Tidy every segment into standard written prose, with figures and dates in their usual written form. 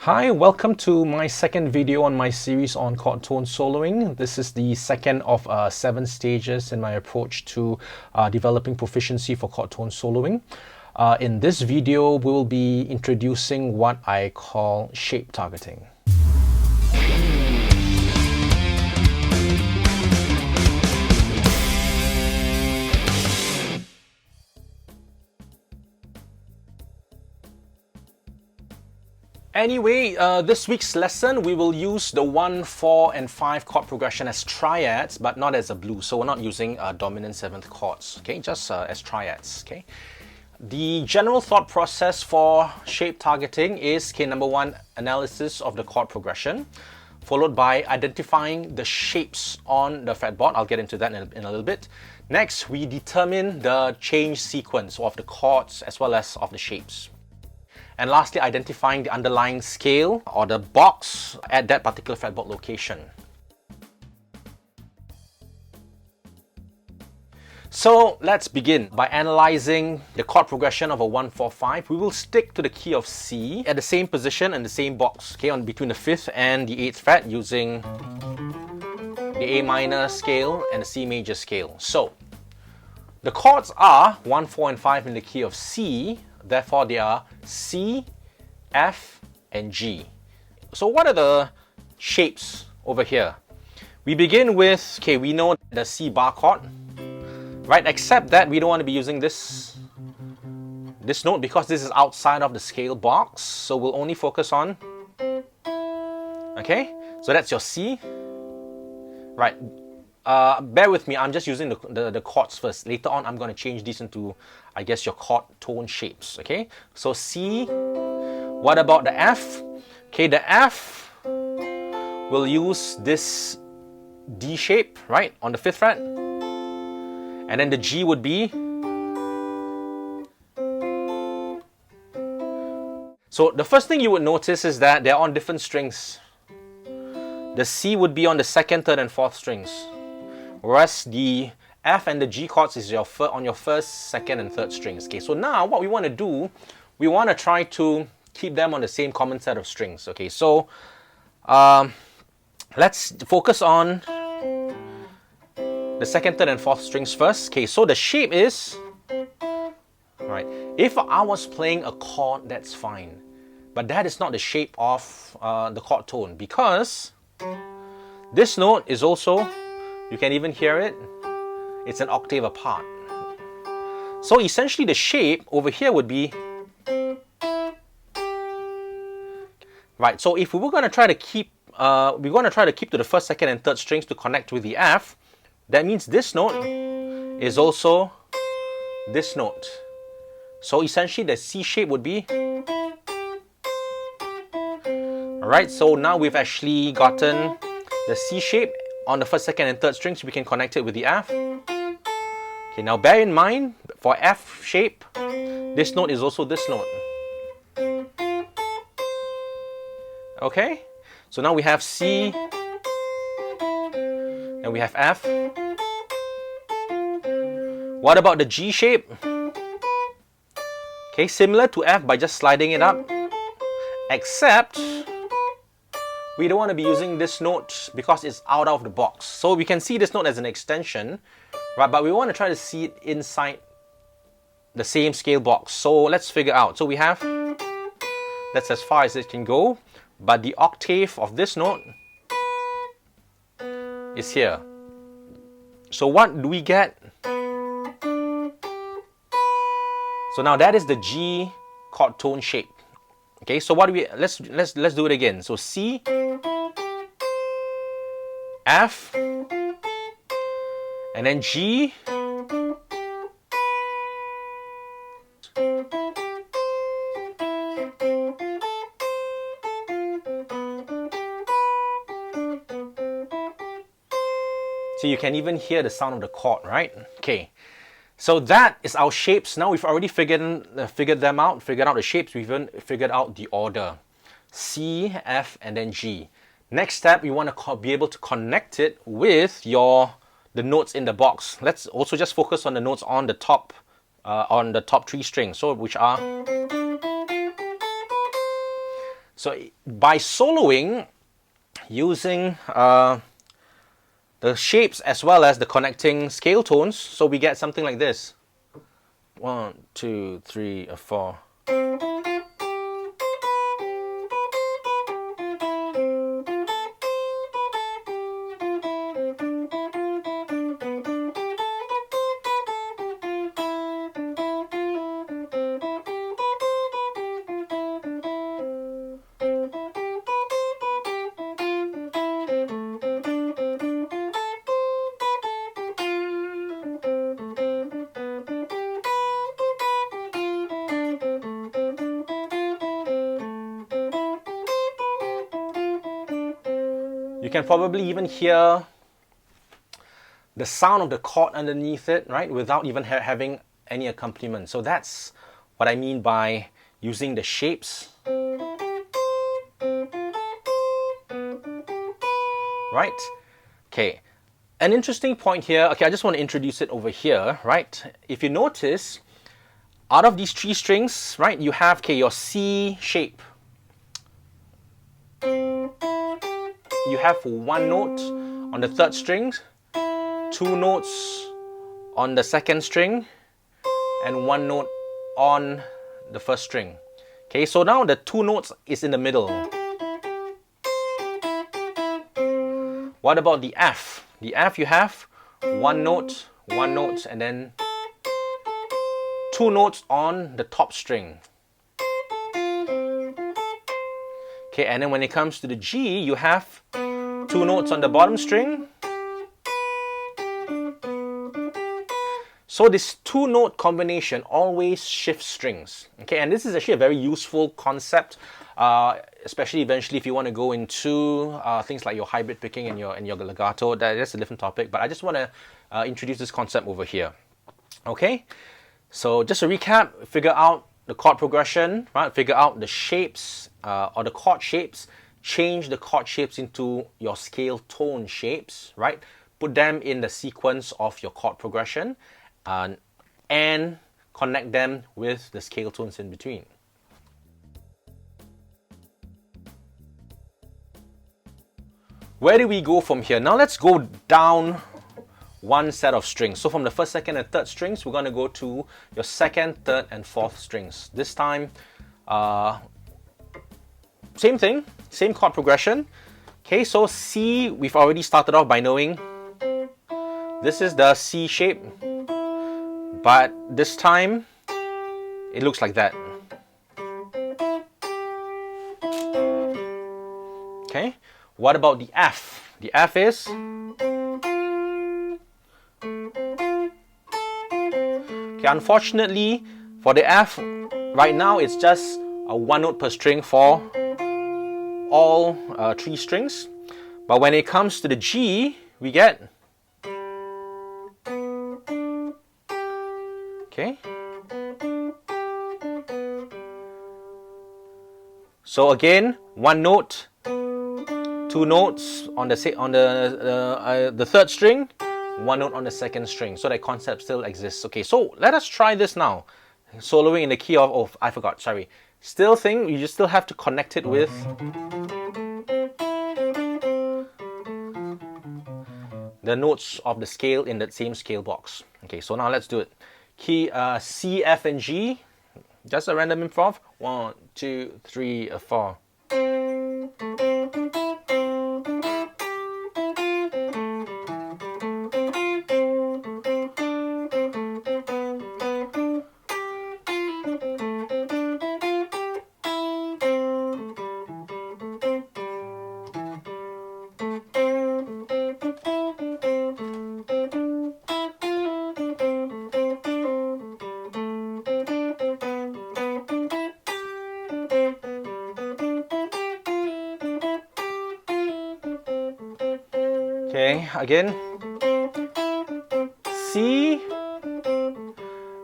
Hi, welcome to my second video on my series on chord tone soloing. This is the second of 7 stages in my approach to developing proficiency for chord tone soloing. In this video, we will be introducing what I call shape targeting. Anyway, this week's lesson, we will use the 1, 4, and 5 chord progression as triads, but not as a blues. So we're not using dominant 7th chords, okay? Just as triads, okay? The general thought process for shape targeting is, okay, number 1, analysis of the chord progression, followed by identifying the shapes on the fretboard. I'll get into that in a little bit. Next, we determine the change sequence of the chords as well as of the shapes. And lastly, identifying the underlying scale or the box at that particular fretboard location. So let's begin by analyzing the chord progression of a 1-4-5. We will stick to the key of C at the same position and the same box, okay, on between the 5th and the 8th fret using the A minor scale and the C major scale. So the chords are 1, 4, and 5 in the key of C. Therefore, they are C, F, and G. So what are the shapes over here? We begin with, okay, we know the C bar chord, right? Except that we don't want to be using this note because this is outside of the scale box. So we'll only focus on, okay? So that's your C, right? Bear with me, I'm just using the chords first. Later on, I'm going to change these into, I guess, your chord tone shapes, okay? So C, what about the F? Okay, the F will use this D shape, right, on the 5th fret. And then the G would be, so the first thing you would notice is that they're on different strings. The C would be on the 2nd, 3rd, and 4th strings. Whereas the F and the G chords is on your 1st, 2nd, and 3rd strings. Okay, so now what we want to do, we want to try to keep them on the same common set of strings. Okay, so let's focus on the 2nd, 3rd, and 4th strings first. Okay, so the shape is, right, if I was playing a chord, that's fine. But that is not the shape of the chord tone because this note is also, you can even hear it, it's an octave apart. So essentially the shape over here would be, right, so if we were going to try to keep, to the 1st, 2nd, and 3rd strings to connect with the F, that means this note is also this note. So essentially the C shape would be, alright, so now we've actually gotten the C shape on the 1st, 2nd, and 3rd strings. We can connect it with the F. Okay, now bear in mind, for F shape, this note is also this note. Okay, so now we have C, and we have F. What about the G shape? Okay, similar to F by just sliding it up, except we don't want to be using this note because it's out of the box. So we can see this note as an extension, right? But we want to try to see it inside the same scale box. So let's figure out. So we have, that's as far as it can go, but the octave of this note is here. So what do we get? So now that is the G chord tone shape. Okay, so what do we, let's do it again. So C, F, and then G, so you can even hear the sound of the chord, right? Okay, so that is our shapes. Now we've already figured out the shapes. We've even figured out the order. C, F, and then G. Next step, you want to be able to connect it with the notes in the box. Let's also just focus on the notes on the top 3 strings, so which are So by soloing using the shapes as well as the connecting scale tones, so we get something like this. 1, 2, 3, 4. You can probably even hear the sound of the chord underneath it, right, without even having any accompaniment. So that's what I mean by using the shapes, right? Okay, an interesting point here. Okay, I just want to introduce it over here, right? If you notice, out of these 3 strings, right, you have, okay, your C shape. You have 1 note on the 3rd string, 2 notes on the 2nd string, and 1 note on the 1st string. Okay, so now the 2 notes is in the middle. What about the F? The F, you have 1 note, and then 2 notes on the top string. Okay, and then when it comes to the G, you have 2 notes on the bottom string. So this 2-note combination always shifts strings. Okay, and this is actually a very useful concept, especially eventually if you want to go into things like your hybrid picking and your legato. That's a different topic, but I just want to introduce this concept over here. Okay, so just to recap, figure out the chord progression, right? Figure out the shapes or the chord shapes. Change the chord shapes into your scale tone shapes, right? Put them in the sequence of your chord progression and connect them with the scale tones in between. Where do we go from here? Now let's go down 1 set of strings. So from the 1st, 2nd, and 3rd strings, we're going to go to your 2nd, 3rd, and 4th strings. This time, same thing, same chord progression. Okay, so C, we've already started off by knowing this is the C shape, but this time it looks like that. Okay, what about the F? The F is, okay, unfortunately for the F, right now it's just a 1 note per string for all 3 strings. But when it comes to the G, we get, okay, so again, 1 note, 2 notes on the 3rd string, 1 note on the 2nd string. So that concept still exists. Okay, so let us try this now. Soloing in the key of, oh, I forgot, sorry. Still thing, you just still have to connect it with the notes of the scale in that same scale box. Okay, so now let's do it. Key C, F, and G. Just a random improv. 1, 2, 3, 4. Okay, again, C,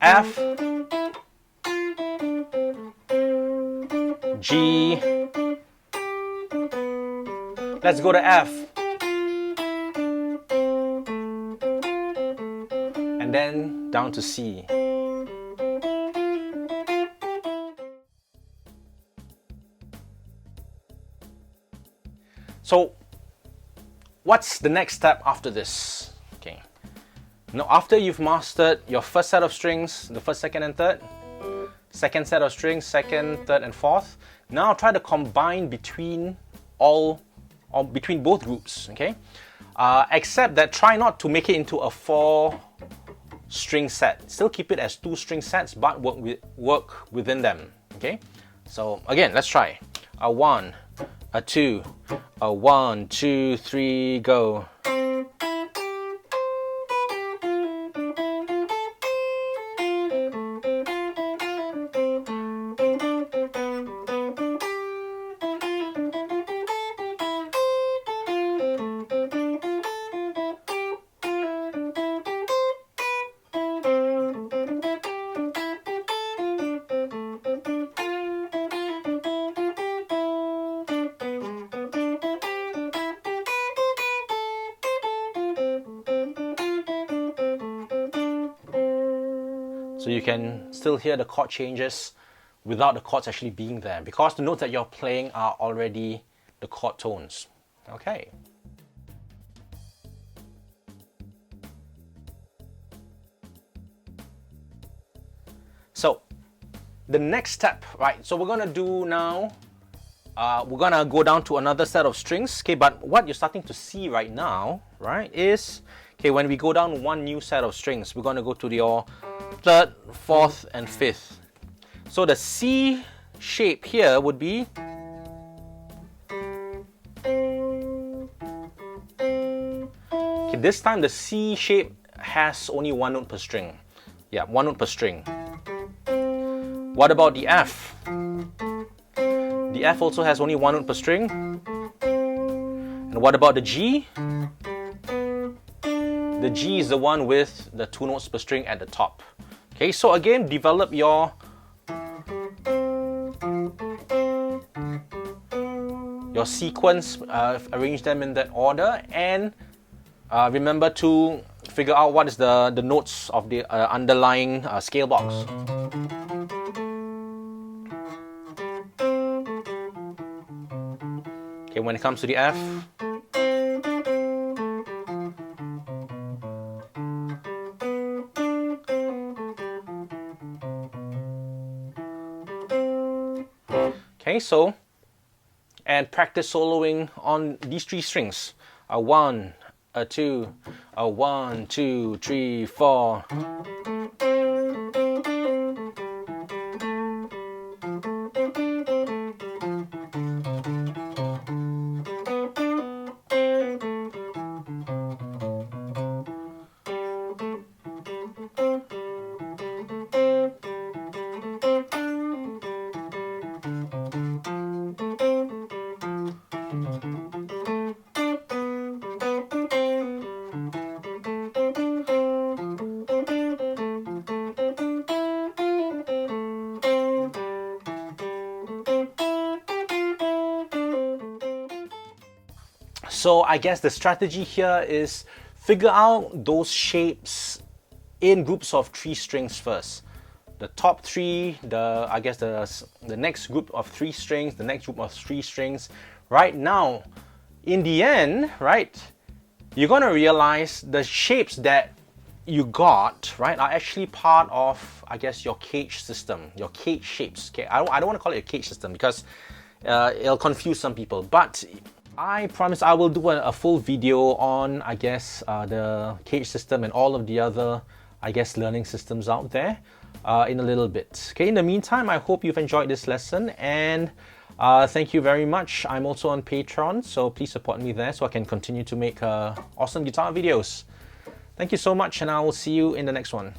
F, G, let's go to F, and then down to C. So what's the next step after this? Okay. Now after you've mastered your first set of strings, the first, second and third, second set of strings, second, third and fourth, now try to combine between between both groups, okay? Except that try not to make it into a 4-string set. Still keep it as 2-string sets, but work within them, okay? So again, let's try. A 1, a 2, a 1, 2, 3, go. So you can still hear the chord changes without the chords actually being there, because the notes that you're playing are already the chord tones. Okay. So the next step, right? So we're gonna do now, we're gonna go down to another set of strings. Okay, but what you're starting to see right now, right, is okay, when we go down one new set of strings, we're gonna go to your third, fourth and fifth. So the C shape here would be okay, this time the C shape has only one note per string. Yeah, one note per string. What about the F? The F also has only one note per string. And what about the G? The G is the one with the 2 notes per string at the top. Okay, so again, develop your sequence, arrange them in that order, and remember to figure out what is the notes of the underlying scale box. Okay, when it comes to the F, okay, so, and practice soloing on these 3 strings. A 1, a 2, a 1, 2, 3, 4. So I guess the strategy here is figure out those shapes in groups of 3 strings first. The top 3, the next group of 3 strings, the next group of 3 strings. Right now, in the end, right, you're gonna realize the shapes that you got, right, are actually part of, I guess, your cage system, your cage shapes. Okay, I don't want to call it a cage system because it'll confuse some people, but I promise I will do a full video on, I guess, the cage system and all of the other, I guess, learning systems out there in a little bit. Okay, in the meantime, I hope you've enjoyed this lesson, and thank you very much. I'm also on Patreon, so please support me there so I can continue to make awesome guitar videos. Thank you so much, and I will see you in the next one.